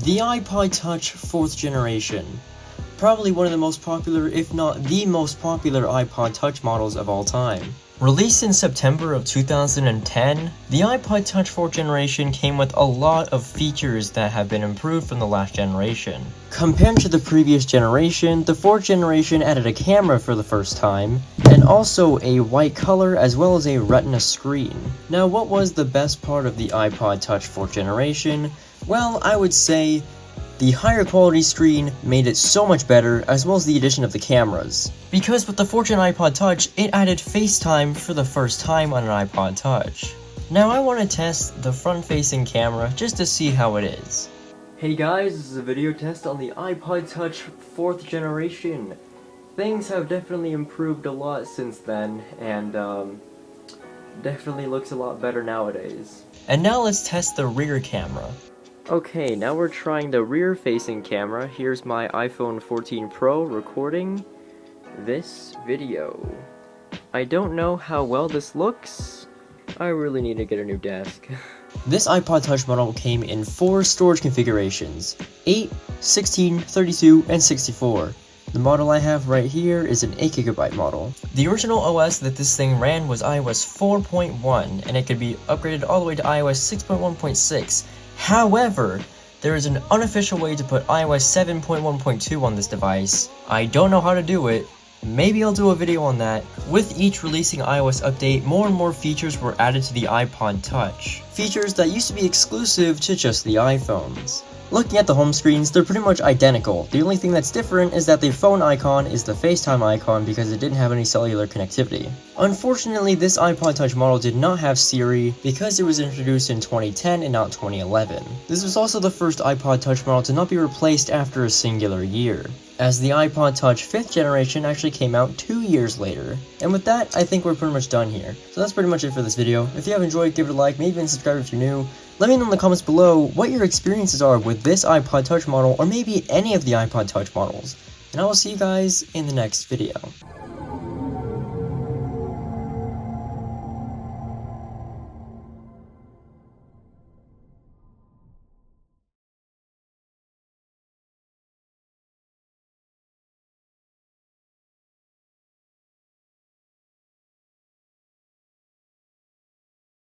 The iPod Touch 4th generation. Probably one of the most popular, if not the most popular iPod Touch models of all time. Released in September of 2010, the iPod Touch 4th generation came with a lot of features that have been improved from the last generation. Compared to the previous generation, the 4th generation added a camera for the first time, and also a white color as well as a retina screen. Now, what was the best part of the iPod Touch 4th generation? Well, I would say the higher quality screen made it so much better, as well as the addition of the cameras. Because with the 4th gen iPod Touch, it added FaceTime for the first time on an iPod Touch. Now I want to test the front-facing camera just to see how it is. Hey guys, this is a video test on the iPod Touch 4th generation. Things have definitely improved a lot since then, and definitely looks a lot better nowadays. And now let's test the rear camera. Okay, now we're trying the rear-facing camera. Here's my iPhone 14 Pro recording this video. I don't know how well this looks. I really need to get a new desk. This iPod Touch model came in 4 storage configurations: 8, 16, 32, and 64. The model I have right here is an 8GB model. The original OS that this thing ran was iOS 4.1, and it could be upgraded all the way to iOS 6.1.6. However, there is an unofficial way to put iOS 7.1.2 on this device. I don't know how to do it. Maybe I'll do a video on that. With each releasing iOS update, more and more features were added to the iPod Touch. Features that used to be exclusive to just the iPhones. Looking at the home screens, they're pretty much identical. The only thing that's different is that the phone icon is the FaceTime icon because it didn't have any cellular connectivity. Unfortunately, this iPod Touch model did not have Siri because it was introduced in 2010 and not 2011. This was also the first iPod Touch model to not be replaced after a singular year, as the iPod Touch 5th generation actually came out 2 years later. And with that, I think we're pretty much done here. So that's pretty much it for this video. If you have enjoyed, give it a like, maybe even subscribe if you're new. Let me know in the comments below what your experiences are with this iPod Touch model, or maybe any of the iPod Touch models. And I will see you guys in the next video.